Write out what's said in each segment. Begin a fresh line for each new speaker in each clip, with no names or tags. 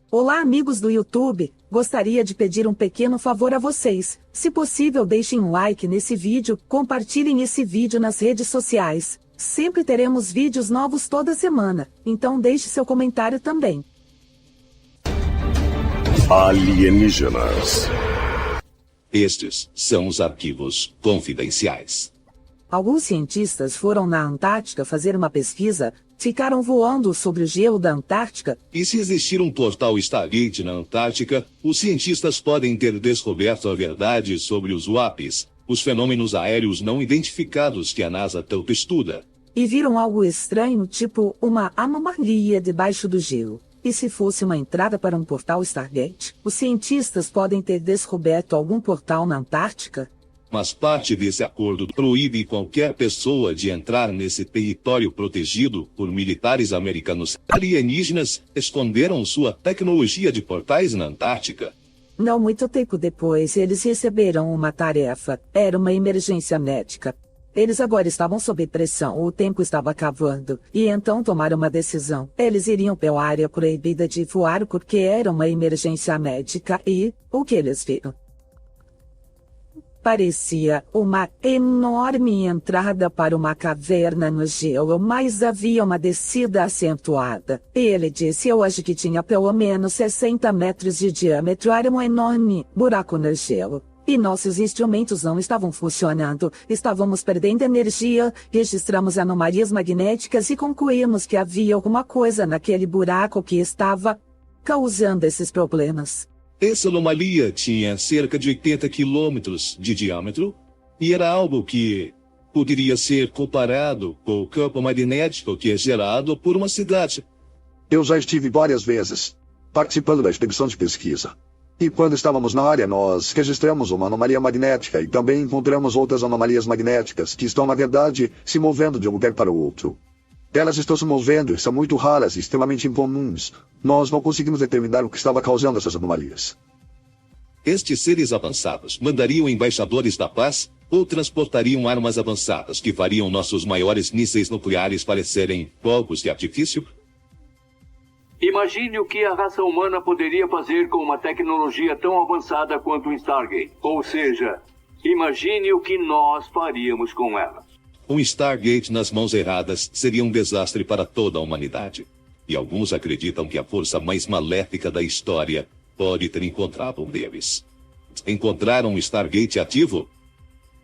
Olá, amigos do YouTube, gostaria de pedir um pequeno favor a vocês. Se possível, deixem um like nesse vídeo, compartilhem esse vídeo nas redes sociais. Sempre teremos vídeos novos toda semana, então deixe seu comentário também.
Alienígenas.
Estes são os arquivos confidenciais.
Alguns cientistas foram na Antártica fazer uma pesquisa, ficaram voando sobre o gelo da Antártica.
E se existir um portal Stargate na Antártica, os cientistas podem ter descoberto a verdade sobre os WAPs, os fenômenos aéreos não identificados que a NASA tanto estuda.
E viram algo estranho, tipo uma anomalia debaixo do gelo. E se fosse uma entrada para um portal Stargate, os cientistas podem ter descoberto algum portal na Antártica?
Mas parte desse acordo proíbe qualquer pessoa de entrar nesse território protegido por militares americanos. Alienígenas esconderam sua tecnologia de portais na Antártica.
Não muito tempo depois, eles receberam uma tarefa. Era uma emergência médica. Eles agora estavam sob pressão, o tempo estava acabando, e então tomaram uma decisão. Eles iriam pela área proibida de voar porque era uma emergência médica e, o que eles viram? Parecia uma enorme entrada para uma caverna no gelo, mas havia uma descida acentuada. Ele disse: eu acho que tinha pelo menos 60 metros de diâmetro, era um enorme buraco no gelo. E nossos instrumentos não estavam funcionando, estávamos perdendo energia, registramos anomalias magnéticas e concluímos que havia alguma coisa naquele buraco que estava causando esses problemas.
Essa anomalia tinha cerca de 80 quilômetros de diâmetro e era algo que poderia ser comparado com o campo magnético que é gerado por uma cidade.
Eu já estive várias vezes participando da expedição de pesquisa. E quando estávamos na área, nós registramos uma anomalia magnética e também encontramos outras anomalias magnéticas que estão, na verdade, se movendo de um lugar para o outro. Elas estão se movendo e são muito raras e extremamente incomuns. Nós não conseguimos determinar o que estava causando essas anomalias.
Estes seres avançados mandariam embaixadores da paz ou transportariam armas avançadas que fariam nossos maiores mísseis nucleares parecerem fogos de artifício?
Imagine o que a raça humana poderia fazer com uma tecnologia tão avançada quanto o Stargate. Ou seja, imagine o que nós faríamos com ela.
Um Stargate nas mãos erradas seria um desastre para toda a humanidade. E alguns acreditam que a força mais maléfica da história pode ter encontrado um deles. Encontraram um Stargate ativo?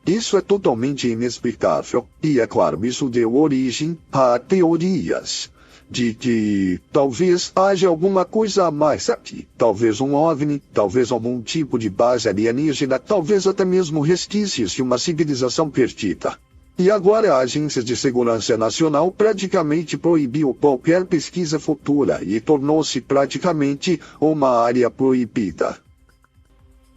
Isso é totalmente inexplicável. E é claro, isso deu origem a teorias de que talvez haja alguma coisa a mais aqui. Talvez um OVNI, talvez algum tipo de base alienígena, talvez até mesmo resquícios de uma civilização perdida. E agora a Agência de Segurança Nacional praticamente proibiu qualquer pesquisa futura e tornou-se praticamente uma área proibida.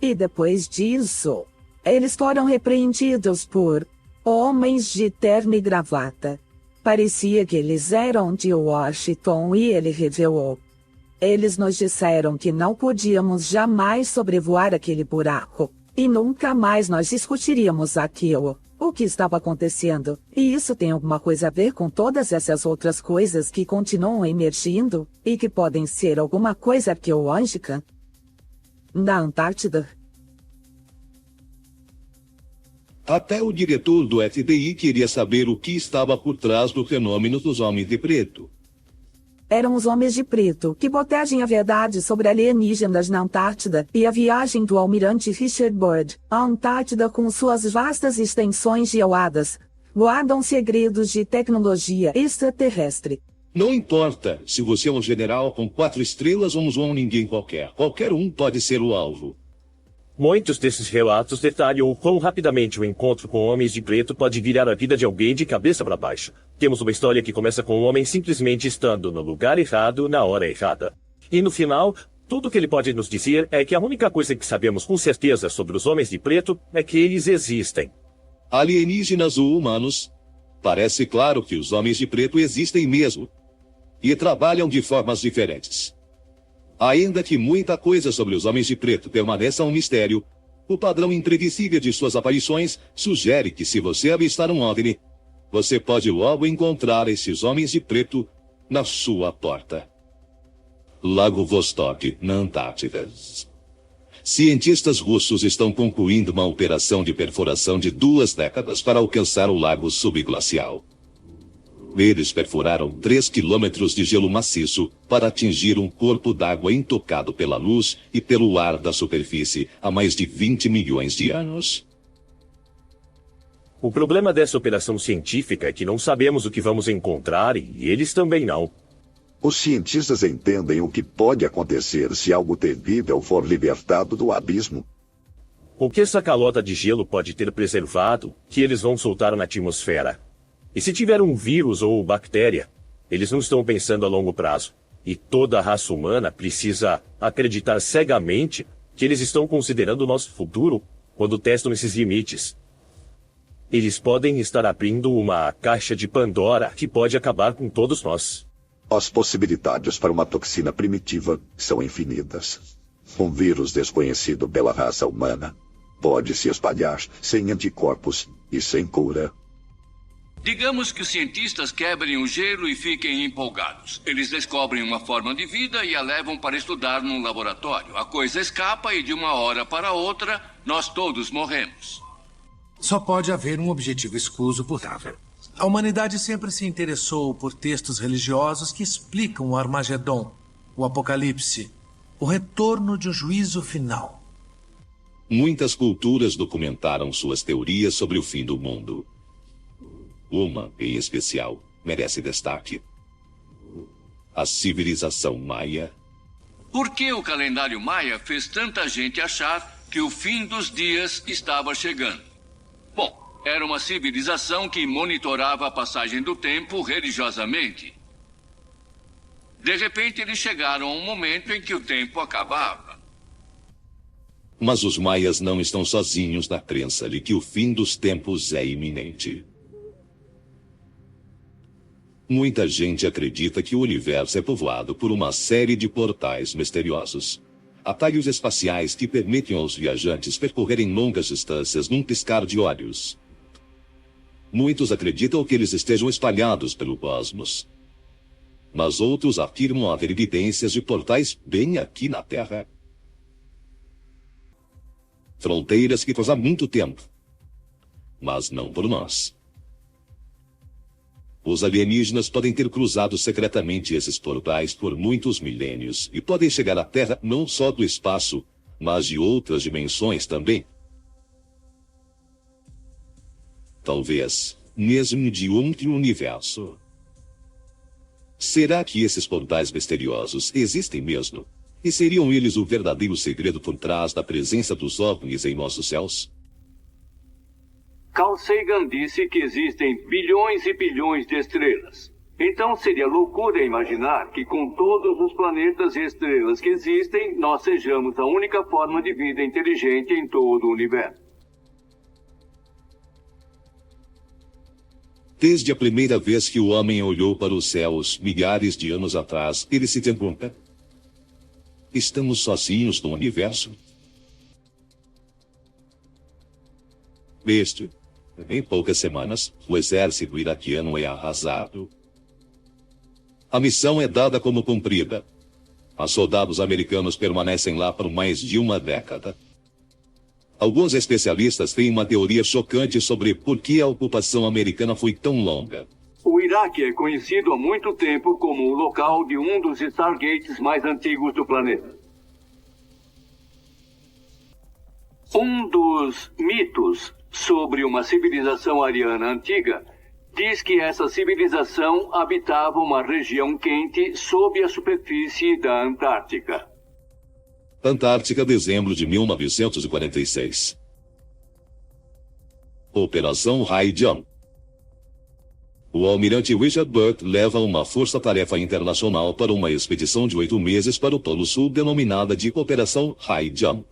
E depois disso, eles foram repreendidos por homens de terno e gravata. Parecia que eles eram de Washington e ele revelou. Eles nos disseram que não podíamos jamais sobrevoar aquele buraco, e nunca mais nós discutiríamos aquilo. O que estava acontecendo? E isso tem alguma coisa a ver com todas essas outras coisas que continuam emergindo, e que podem ser alguma coisa arqueológica? Na Antártida?
Até o diretor do FBI queria saber o que estava por trás do fenômeno dos homens de preto.
Eram os homens de preto que protegem a verdade sobre alienígenas na Antártida e a viagem do almirante Richard Byrd. A Antártida, com suas vastas extensões geladas, guardam segredos de tecnologia extraterrestre.
Não importa se você é um general com 4 estrelas ou um João ninguém qualquer. Qualquer um pode ser o alvo.
Muitos desses relatos detalham o quão rapidamente o encontro com homens de preto pode virar a vida de alguém de cabeça para baixo. Temos uma história que começa com um homem simplesmente estando no lugar errado, na hora errada. E no final, tudo que ele pode nos dizer é que a única coisa que sabemos com certeza sobre os homens de preto é que eles existem.
Alienígenas ou humanos? Parece claro que os homens de preto existem mesmo. E trabalham de formas diferentes. Ainda que muita coisa sobre os homens de preto permaneça um mistério, o padrão imprevisível de suas aparições sugere que se você avistar um OVNI, você pode logo encontrar esses homens de preto na sua porta. Lago Vostok, na Antártida. Cientistas russos estão concluindo uma operação de perfuração de 2 décadas para alcançar o lago subglacial. Eles perfuraram 3 quilômetros de gelo maciço para atingir um corpo d'água intocado pela luz e pelo ar da superfície há mais de 20 milhões de anos.
O problema dessa operação científica é que não sabemos o que vamos encontrar e eles também não.
Os cientistas entendem o que pode acontecer se algo terrível for libertado do abismo.
O que essa calota de gelo pode ter preservado, que eles vão soltar na atmosfera? E se tiver um vírus ou bactéria, eles não estão pensando a longo prazo. E toda a raça humana precisa acreditar cegamente que eles estão considerando o nosso futuro quando testam esses limites. Eles podem estar abrindo uma caixa de Pandora que pode acabar com todos nós.
As possibilidades para uma toxina primitiva são infinitas. Um vírus desconhecido pela raça humana pode se espalhar sem anticorpos e sem cura.
Digamos que os cientistas quebrem o gelo e fiquem empolgados. Eles descobrem uma forma de vida e a levam para estudar num laboratório. A coisa escapa e de uma hora para outra, nós todos morremos.
Só pode haver um objetivo escuso por Taver. A humanidade sempre se interessou por textos religiosos que explicam o Armagedon, o Apocalipse, o retorno de um juízo final.
Muitas culturas documentaram suas teorias sobre o fim do mundo. Uma, em especial, merece destaque. A civilização maia.
Por que o calendário maia fez tanta gente achar que o fim dos dias estava chegando? Bom, era uma civilização que monitorava a passagem do tempo religiosamente. De repente, eles chegaram a um momento em que o tempo acabava.
Mas os maias não estão sozinhos na crença de que o fim dos tempos é iminente. Muita gente acredita que o universo é povoado por uma série de portais misteriosos. Atalhos espaciais que permitem aos viajantes percorrerem longas distâncias num piscar de olhos. Muitos acreditam que eles estejam espalhados pelo cosmos. Mas outros afirmam haver evidências de portais bem aqui na Terra. Fronteiras que faz há muito tempo. Mas não por nós. Os alienígenas podem ter cruzado secretamente esses portais por muitos milênios e podem chegar à Terra não só do espaço, mas de outras dimensões também. Talvez mesmo de outro universo. Será que esses portais misteriosos existem mesmo? E seriam eles o verdadeiro segredo por trás da presença dos OVNIs em nossos céus?
Carl Sagan disse que existem bilhões e bilhões de estrelas. Então seria loucura imaginar que com todos os planetas e estrelas que existem, nós sejamos a única forma de vida inteligente em todo o universo.
Desde a primeira vez que o homem olhou para os céus, milhares de anos atrás, ele se pergunta: estamos sozinhos no universo? Em poucas semanas, o exército iraquiano é arrasado. A missão é dada como cumprida. Os soldados americanos permanecem lá por mais de uma década. Alguns especialistas têm uma teoria chocante sobre por que a ocupação americana foi tão longa.
O Iraque é conhecido há muito tempo como o local de um dos Stargates mais antigos do planeta. Um dos mitos sobre uma civilização ariana antiga diz que essa civilização habitava uma região quente sob a superfície da Antártica.
Antártica, dezembro de 1946. Operação High Jump. O almirante Richard Burt leva uma força-tarefa internacional para uma expedição de 8 meses para o Polo Sul denominada de Operação High Jump.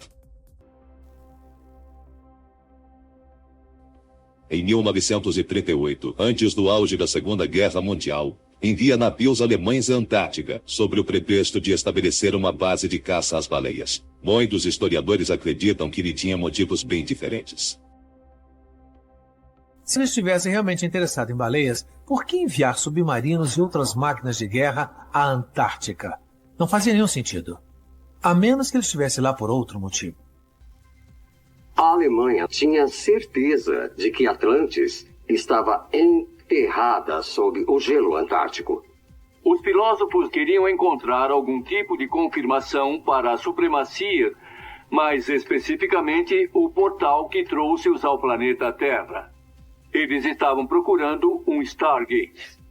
Em 1938, antes do auge da Segunda Guerra Mundial, envia navios alemães à Antártica, sob o pretexto de estabelecer uma base de caça às baleias. Muitos historiadores acreditam que ele tinha motivos bem diferentes.
Se ele estivesse realmente interessado em baleias, por que enviar submarinos e outras máquinas de guerra à Antártica? Não fazia nenhum sentido. A menos que ele estivesse lá por outro motivo.
A Alemanha tinha certeza de que Atlantis estava enterrada sob o gelo antártico.
Os filósofos queriam encontrar algum tipo de confirmação para a supremacia, mais especificamente o portal que trouxe-os ao planeta Terra. Eles estavam procurando um Stargate.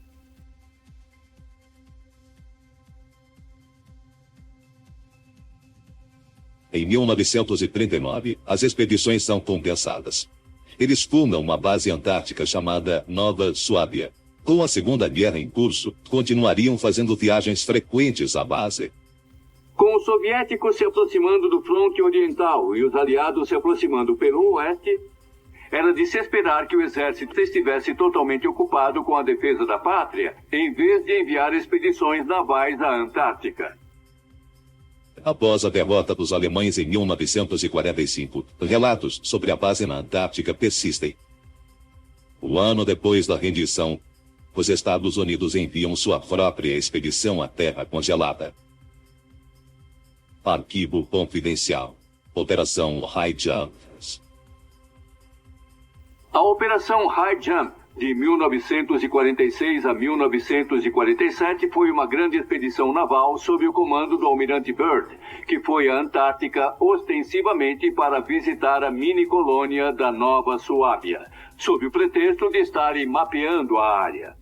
Em 1939, as expedições são compensadas. Eles fundam uma base antártica chamada Nova Suábia. Com a Segunda Guerra em curso, continuariam fazendo viagens frequentes à base.
Com os soviéticos se aproximando do fronte oriental e os aliados se aproximando pelo oeste, era de se esperar que o exército estivesse totalmente ocupado com a defesa da pátria, em vez de enviar expedições navais à Antártica.
Após a derrota dos alemães em 1945, relatos sobre a base na Antártica persistem. Um ano depois da rendição, os Estados Unidos enviam sua própria expedição à Terra congelada. Arquivo confidencial. Operação High Jump.
A Operação High Jump, de 1946 a 1947, foi uma grande expedição naval sob o comando do almirante Byrd, que foi à Antártica ostensivamente para visitar a mini-colônia da Nova Suábia, sob o pretexto de estarem mapeando a área.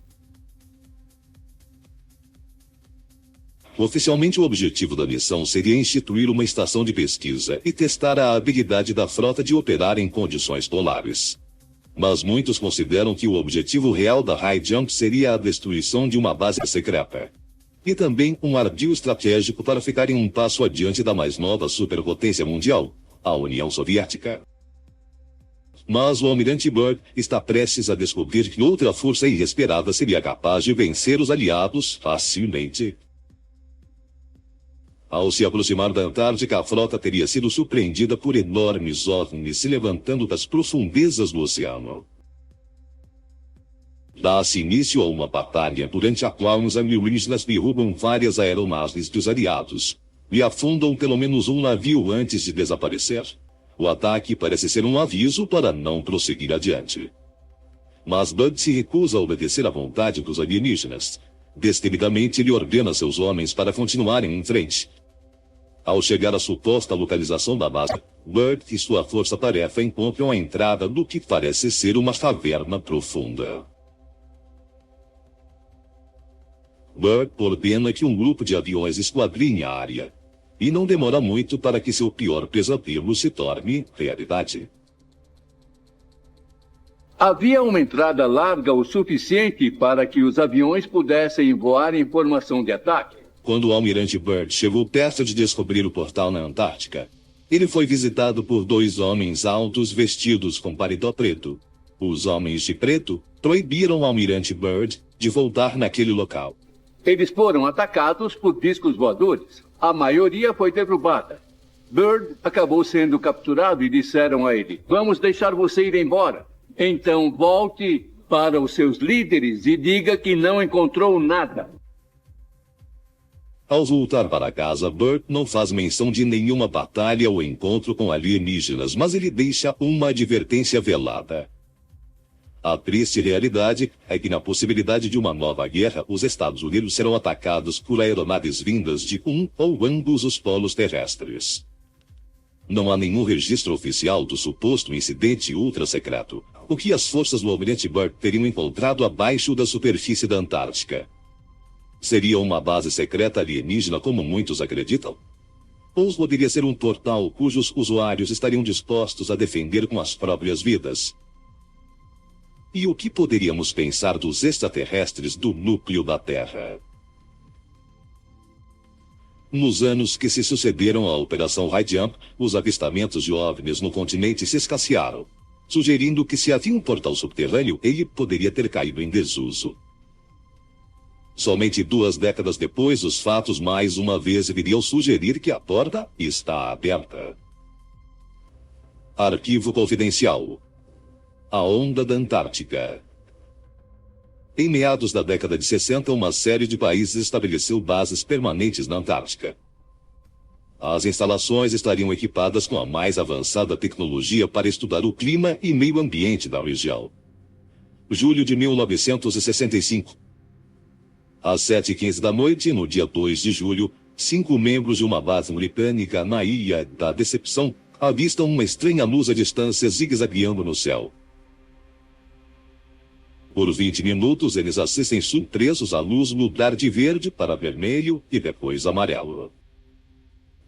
Oficialmente, o objetivo da missão seria instituir uma estação de pesquisa e testar a habilidade da frota de operar em condições polares. Mas muitos consideram que o objetivo real da High Jump seria a destruição de uma base secreta. E também um ardil estratégico para ficarem um passo adiante da mais nova superpotência mundial, a União Soviética. Mas o almirante Byrd está prestes a descobrir que outra força inesperada seria capaz de vencer os aliados facilmente. Ao se aproximar da Antártica, a frota teria sido surpreendida por enormes ovnis se levantando das profundezas do oceano. Dá-se início a uma batalha durante a qual os alienígenas derrubam várias aeronaves dos aliados e afundam pelo menos um navio antes de desaparecer. O ataque parece ser um aviso para não prosseguir adiante. Mas Bud se recusa a obedecer à vontade dos alienígenas. Destemidamente, ele ordena seus homens para continuarem em frente. Ao chegar à suposta localização da base, Byrd e sua força-tarefa encontram a entrada do que parece ser uma caverna profunda. Byrd ordena que um grupo de aviões esquadrinhe a área, e não demora muito para que seu pior pesadelo se torne realidade.
Havia uma entrada larga o suficiente para que os aviões pudessem voar em formação de ataque.
Quando o almirante Byrd chegou perto de descobrir o portal na Antártica, ele foi visitado por dois homens altos vestidos com paletó preto. Os homens de preto proibiram o almirante Byrd de voltar naquele local.
Eles foram atacados por discos voadores. A maioria foi derrubada. Byrd acabou sendo capturado e disseram a ele: "Vamos deixar você ir embora. Então volte para os seus líderes e diga que não encontrou nada."
Ao voltar para casa, Byrd não faz menção de nenhuma batalha ou encontro com alienígenas, mas ele deixa uma advertência velada. A triste realidade é que, na possibilidade de uma nova guerra, os Estados Unidos serão atacados por aeronaves vindas de um ou ambos os polos terrestres. Não há nenhum registro oficial do suposto incidente ultra-secreto, o que as forças do almirante Byrd teriam encontrado abaixo da superfície da Antártica. Seria uma base secreta alienígena como muitos acreditam? Ou poderia ser um portal cujos usuários estariam dispostos a defender com as próprias vidas? E o que poderíamos pensar dos extraterrestres do núcleo da Terra? Nos anos que se sucederam à Operação High Jump, os avistamentos de OVNIs no continente se escassearam, sugerindo que se havia um portal subterrâneo, ele poderia ter caído em desuso. Somente 2 décadas depois, os fatos mais uma vez viriam sugerir que a porta está aberta. Arquivo confidencial. A onda da Antártica. Em meados da década de 60, uma série de países estabeleceu bases permanentes na Antártica. As instalações estariam equipadas com a mais avançada tecnologia para estudar o clima e meio ambiente da região. Julho de 1965. Às 7h15 da noite, no dia 2 de julho, 5 membros de uma base britânica na Ilha da Decepção avistam uma estranha luz à distância zigue-zagueando no céu. Por 20 minutos, eles assistem surpresos à luz mudar de verde para vermelho e depois amarelo.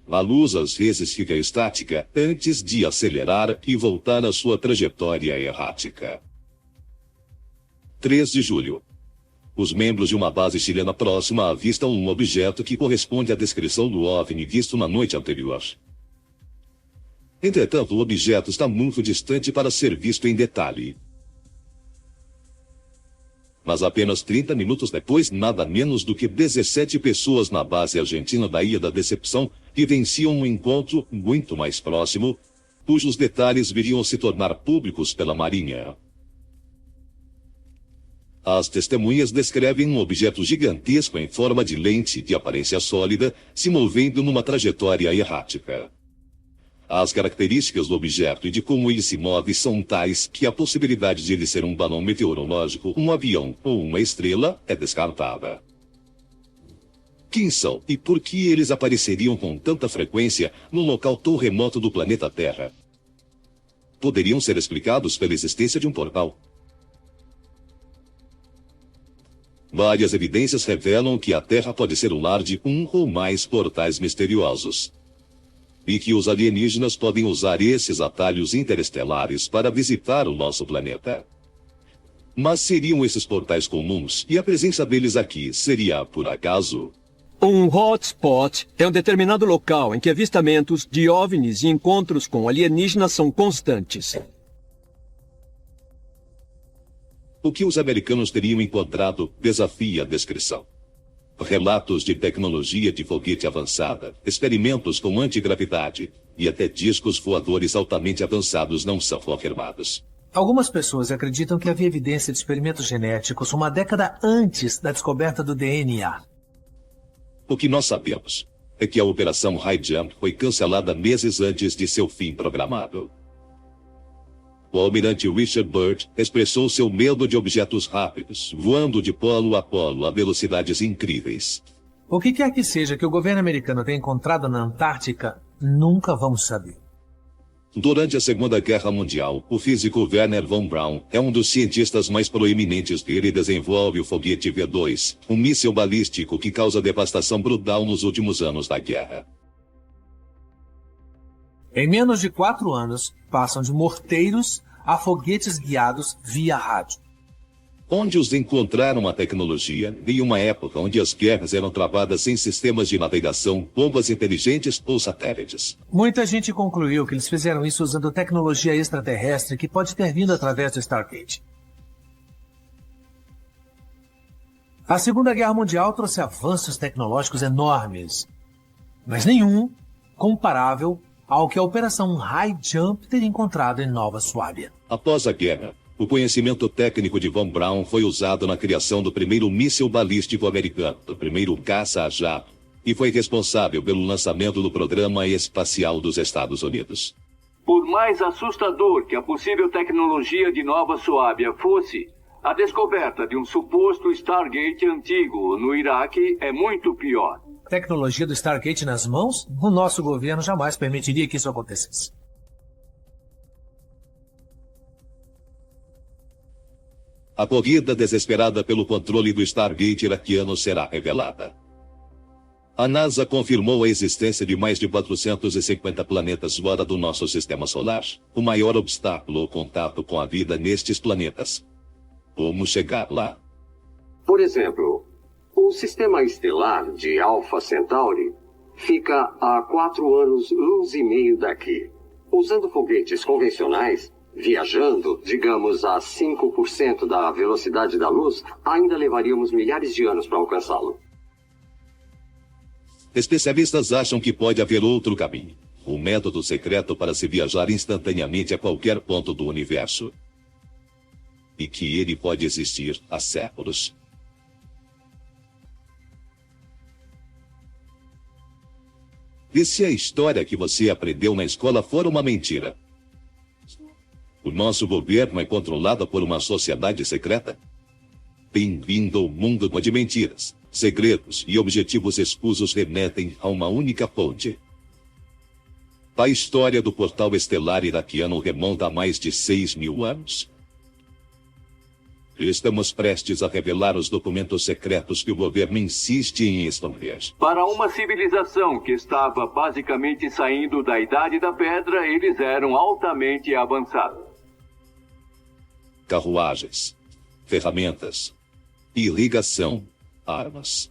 A luz às vezes fica estática antes de acelerar e voltar à sua trajetória errática. 3 de julho. Os membros de uma base chilena próxima avistam um objeto que corresponde à descrição do OVNI visto na noite anterior. Entretanto, o objeto está muito distante para ser visto em detalhe. Mas apenas 30 minutos depois, nada menos do que 17 pessoas na base argentina da Ilha da Decepção vivenciam um encontro muito mais próximo, cujos detalhes viriam se tornar públicos pela Marinha. As testemunhas descrevem um objeto gigantesco em forma de lente de aparência sólida se movendo numa trajetória errática. As características do objeto e de como ele se move são tais que a possibilidade de ele ser um balão meteorológico, um avião ou uma estrela é descartada. Quem são e por que eles apareceriam com tanta frequência num local tão remoto do planeta Terra? Poderiam ser explicados pela existência de um portal. Várias evidências revelam que a Terra pode ser o lar de um ou mais portais misteriosos. E que os alienígenas podem usar esses atalhos interestelares para visitar o nosso planeta. Mas seriam esses portais comuns e a presença deles aqui seria, por acaso?
Um hotspot é um determinado local em que avistamentos de OVNIs e encontros com alienígenas são constantes.
O que os americanos teriam encontrado desafia a descrição. Relatos de tecnologia de foguete avançada, experimentos com antigravidade e até discos voadores altamente avançados não são confirmados.
Algumas pessoas acreditam que havia evidência de experimentos genéticos uma década antes da descoberta do DNA.
O que nós sabemos é que a Operação High Jump foi cancelada meses antes de seu fim programado. O almirante Richard Byrd expressou seu medo de objetos rápidos, voando de polo a polo a velocidades incríveis.
O que quer que seja que o governo americano tenha encontrado na Antártica, nunca vamos saber.
Durante a Segunda Guerra Mundial, o físico Wernher von Braun é um dos cientistas mais proeminentes dele e desenvolve o foguete V2, um míssil balístico que causa devastação brutal nos últimos anos da guerra.
Em menos de 4 anos, passam de morteiros a foguetes guiados via rádio.
Onde os encontraram a tecnologia em uma época onde as guerras eram travadas sem sistemas de navegação, bombas inteligentes ou satélites.
Muita gente concluiu que eles fizeram isso usando tecnologia extraterrestre que pode ter vindo através do Stargate. A Segunda Guerra Mundial trouxe avanços tecnológicos enormes, mas nenhum comparável ao que a Operação High Jump teria encontrado em Nova Suábia.
Após a guerra, o conhecimento técnico de Von Braun foi usado na criação do primeiro míssil balístico americano, do primeiro caça a jato, e foi responsável pelo lançamento do Programa Espacial dos Estados Unidos.
Por mais assustador que a possível tecnologia de Nova Suábia fosse, a descoberta de um suposto Stargate antigo no Iraque é muito pior.
Tecnologia do Stargate nas mãos? O nosso governo jamais permitiria que isso acontecesse.
A corrida desesperada pelo controle do Stargate iraquiano será revelada. A NASA confirmou a existência de mais de 450 planetas fora do nosso sistema solar, o maior obstáculo ao contato com a vida nestes planetas. Como chegar lá?
Por exemplo, o sistema estelar de Alpha Centauri fica a 4 anos-luz e meio daqui. Usando foguetes convencionais, viajando, digamos, a 5% da velocidade da luz, ainda levaríamos milhares de anos para alcançá-lo.
Especialistas acham que pode haver outro caminho, um método secreto para se viajar instantaneamente a qualquer ponto do universo. e que ele pode existir há séculos. E se a história que você aprendeu na escola for uma mentira? O nosso governo é controlado por uma sociedade secreta? Bem-vindo ao mundo de mentiras. Segredos e objetivos escusos remetem a uma única fonte. A história do portal estelar iraquiano remonta a mais de 6.000 anos. Estamos prestes a revelar os documentos secretos que o governo insiste em esconder.
Para uma civilização que estava basicamente saindo da Idade da Pedra, eles eram altamente avançados.
Carruagens, ferramentas, irrigação, armas.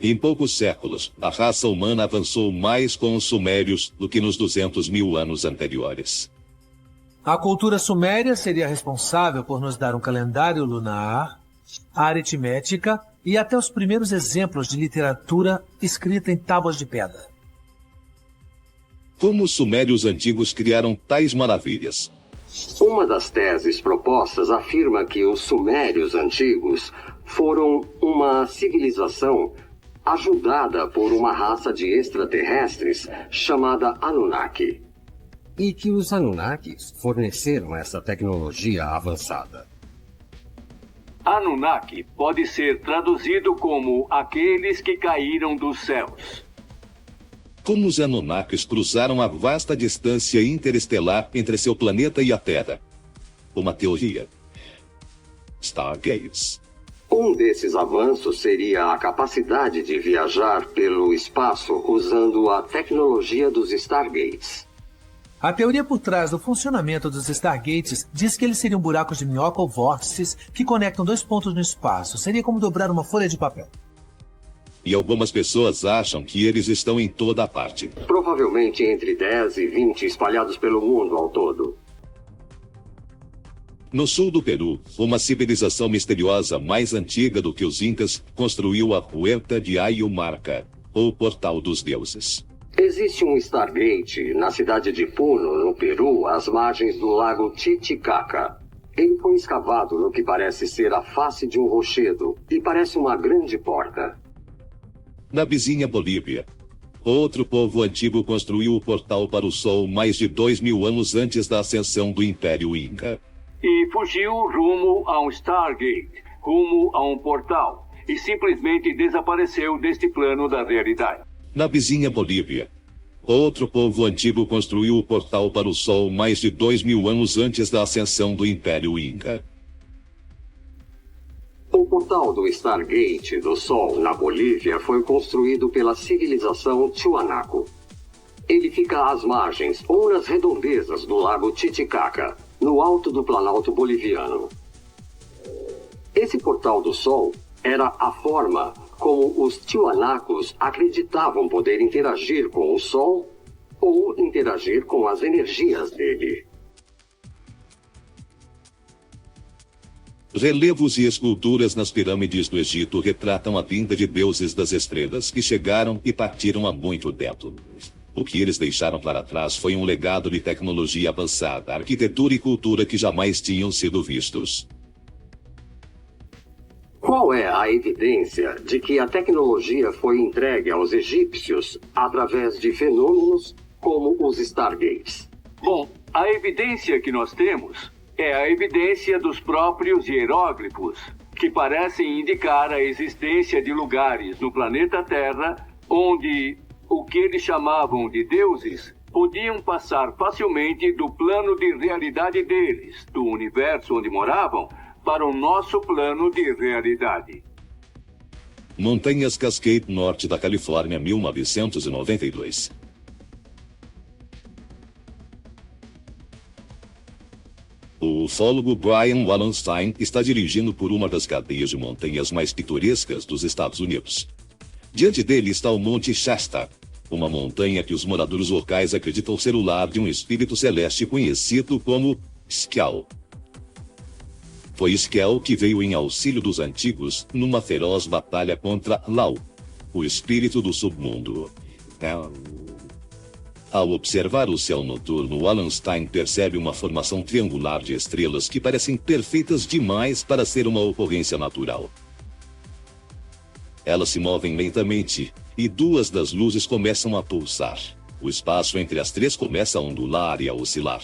Em poucos séculos, a raça humana avançou mais com os sumérios do que nos 200.000 anos anteriores.
A cultura suméria seria responsável por nos dar um calendário lunar, a aritmética e até os primeiros exemplos de literatura escrita em tábuas de pedra.
Como os sumérios antigos criaram tais maravilhas?
Uma das teses propostas afirma que os sumérios antigos foram uma civilização ajudada por uma raça de extraterrestres chamada Anunnaki.
E que os Anunnakis forneceram essa tecnologia avançada.
Anunnaki pode ser traduzido como aqueles que caíram dos céus.
Como os Anunnakis cruzaram a vasta distância interestelar entre seu planeta e a Terra? Uma teoria. Stargates.
Um desses avanços seria a capacidade de viajar pelo espaço usando a tecnologia dos Stargates.
A teoria por trás do funcionamento dos Stargates diz que eles seriam buracos de minhoca ou vórtices que conectam dois pontos no espaço. Seria como dobrar uma folha de papel.
E algumas pessoas acham que eles estão em toda a parte.
Provavelmente entre 10 e 20 espalhados pelo mundo ao todo.
No sul do Peru, uma civilização misteriosa mais antiga do que os Incas construiu a Huerta de Ayumarca, ou Portal dos Deuses.
Existe um Stargate na cidade de Puno, no Peru, às margens do lago Titicaca. Ele foi escavado no que parece ser a face de um rochedo e parece uma grande porta.
Na vizinha Bolívia, outro povo antigo construiu o portal para o Sol mais de 2.000 anos antes da ascensão do Império Inca.
E fugiu rumo a um Stargate, rumo a um portal, e simplesmente desapareceu deste plano da realidade.
Na vizinha Bolívia, outro povo antigo construiu o portal para o Sol mais de 2.000 anos antes da ascensão do Império Inca.
O portal do Stargate do Sol na Bolívia foi construído pela civilização Tiwanaku. Ele fica às margens ou nas redondezas do lago Titicaca, no alto do Planalto Boliviano. Esse portal do Sol era a forma como os Tiwanacos acreditavam poder interagir com o Sol ou interagir com as energias dele.
Relevos e esculturas nas pirâmides do Egito retratam a vinda de deuses das estrelas que chegaram e partiram há muito tempo. O que eles deixaram para trás foi um legado de tecnologia avançada, arquitetura e cultura que jamais tinham sido vistos.
Qual é a evidência de que a tecnologia foi entregue aos egípcios através de fenômenos como os Stargates?
Bom, a evidência que nós temos é a evidência dos próprios hieróglifos, que parecem indicar a existência de lugares no planeta Terra onde o que eles chamavam de deuses podiam passar facilmente do plano de realidade deles, do universo onde moravam, para o nosso plano de realidade.
Montanhas Cascade, norte da Califórnia, 1992. O ufólogo Brian Wallenstein está dirigindo por uma das cadeias de montanhas mais pitorescas dos Estados Unidos. Diante dele está o Monte Shasta, uma montanha que os moradores locais acreditam ser o lar de um espírito celeste conhecido como Skell. Foi Skell que veio em auxílio dos antigos numa feroz batalha contra Lau, o espírito do submundo. Ao observar o céu noturno, Wallenstein percebe uma formação triangular de estrelas que parecem perfeitas demais para ser uma ocorrência natural. Elas se movem lentamente, e duas das luzes começam a pulsar. O espaço entre as três começa a ondular e a oscilar.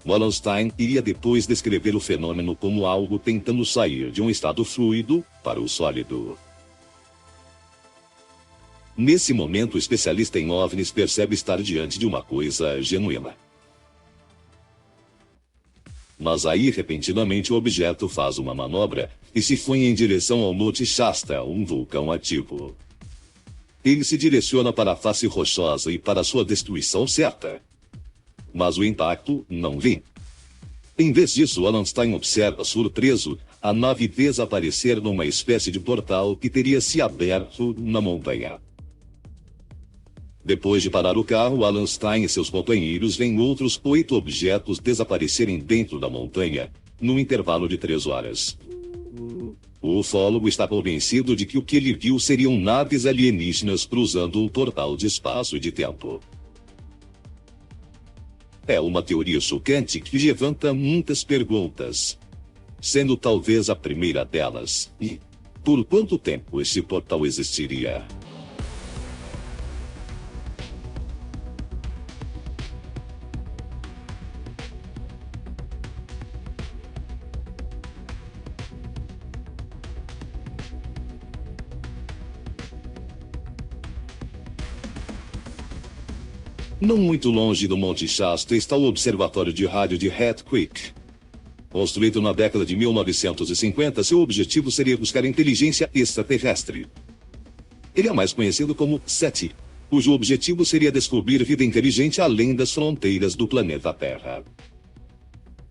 Wallenstein iria depois descrever o fenômeno como algo tentando sair de um estado fluido para o sólido. Nesse momento, o especialista em OVNIs percebe estar diante de uma coisa genuína. Mas aí, repentinamente, o objeto faz uma manobra e se foi em direção ao Monte Shasta, um vulcão ativo. Ele se direciona para a face rochosa e para sua destruição certa. Mas o impacto não vem. Em vez disso, Wallenstein observa, surpreso, a nave desaparecer numa espécie de portal que teria se aberto na montanha. Depois de parar o carro, Wallenstein e seus companheiros veem outros 8 objetos desaparecerem dentro da montanha, num intervalo de 3 horas. O ufólogo está convencido de que o que ele viu seriam naves alienígenas cruzando um portal de espaço e de tempo. É uma teoria chocante que levanta muitas perguntas, sendo talvez a primeira delas: e por quanto tempo esse portal existiria? Não muito longe do Monte Shasta está o Observatório de Rádio de Hat Creek. Construído na década de 1950, seu objetivo seria buscar inteligência extraterrestre. Ele é mais conhecido como SETI, cujo objetivo seria descobrir vida inteligente além das fronteiras do planeta Terra.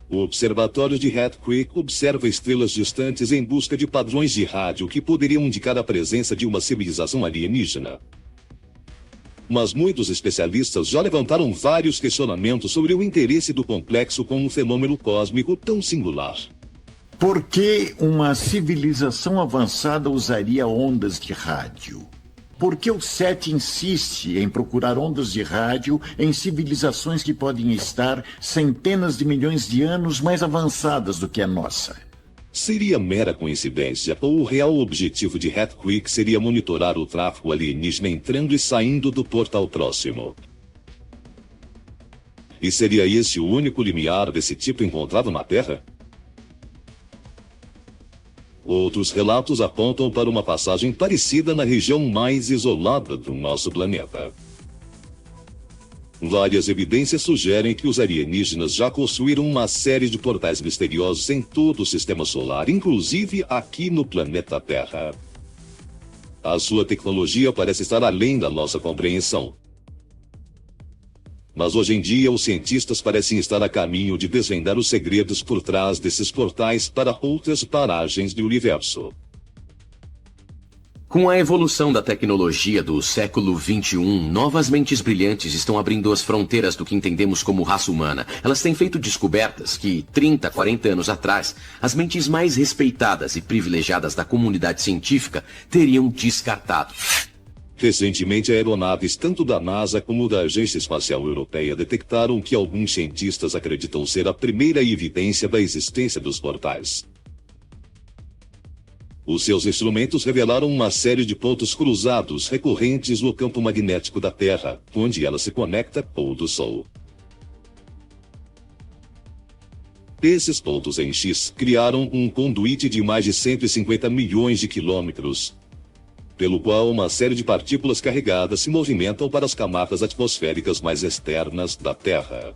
O Observatório de Hat Creek observa estrelas distantes em busca de padrões de rádio que poderiam indicar a presença de uma civilização alienígena. Mas muitos especialistas já levantaram vários questionamentos sobre o interesse do complexo com um fenômeno cósmico tão singular.
Por que uma civilização avançada usaria ondas de rádio? Por que o SETI insiste em procurar ondas de rádio em civilizações que podem estar centenas de milhões de anos mais avançadas do que a nossa?
Seria mera coincidência, ou o real objetivo de Hat Creek seria monitorar o tráfego alienígena entrando e saindo do portal próximo? E seria esse o único limiar desse tipo encontrado na Terra? Outros relatos apontam para uma passagem parecida na região mais isolada do nosso planeta. Várias evidências sugerem que os alienígenas já construíram uma série de portais misteriosos em todo o sistema solar, inclusive aqui no planeta Terra. A sua tecnologia parece estar além da nossa compreensão. Mas hoje em dia, os cientistas parecem estar a caminho de desvendar os segredos por trás desses portais para outras paragens do universo.
Com a evolução da tecnologia do século XXI, novas mentes brilhantes estão abrindo as fronteiras do que entendemos como raça humana. Elas têm feito descobertas que, 30, 40 anos atrás, as mentes mais respeitadas e privilegiadas da comunidade científica teriam descartado.
Recentemente, aeronaves tanto da NASA como da Agência Espacial Europeia detectaram que alguns cientistas acreditam ser a primeira evidência da existência dos portais. Os seus instrumentos revelaram uma série de pontos cruzados recorrentes no campo magnético da Terra, onde ela se conecta com o do Sol. Esses pontos em X criaram um conduíte de mais de 150 milhões de quilômetros, pelo qual uma série de partículas carregadas se movimentam para as camadas atmosféricas mais externas da Terra.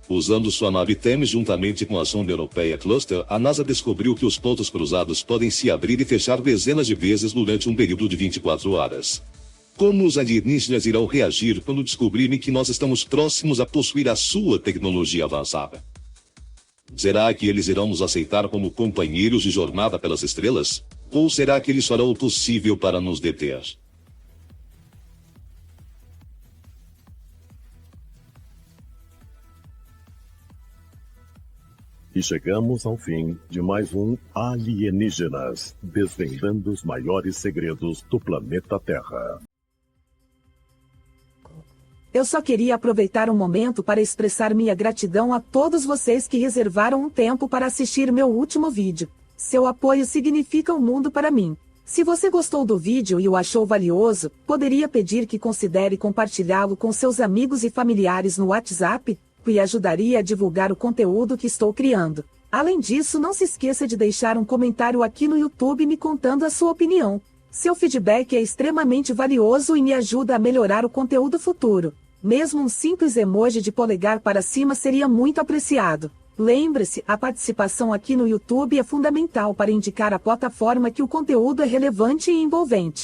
Usando sua nave Themis juntamente com a sonda europeia Cluster, a NASA descobriu que os pontos cruzados podem se abrir e fechar dezenas de vezes durante um período de 24 horas. Como os alienígenas irão reagir quando descobrirem que nós estamos próximos a possuir a sua tecnologia avançada? Será que eles irão nos aceitar como companheiros de jornada pelas estrelas? Ou será que eles farão o possível para nos deter?
E chegamos ao fim de mais um Alienígenas, desvendando os maiores segredos do planeta Terra.
Eu só queria aproveitar um momento para expressar minha gratidão a todos vocês que reservaram um tempo para assistir meu último vídeo. Seu apoio significa um mundo para mim. Se você gostou do vídeo e o achou valioso, poderia pedir que considere compartilhá-lo com seus amigos e familiares no WhatsApp, que ajudaria a divulgar o conteúdo que estou criando. Além disso, não se esqueça de deixar um comentário aqui no YouTube me contando a sua opinião. Seu feedback é extremamente valioso e me ajuda a melhorar o conteúdo futuro. Mesmo um simples emoji de polegar para cima seria muito apreciado. Lembre-se, a participação aqui no YouTube é fundamental para indicar à plataforma que o conteúdo é relevante e envolvente.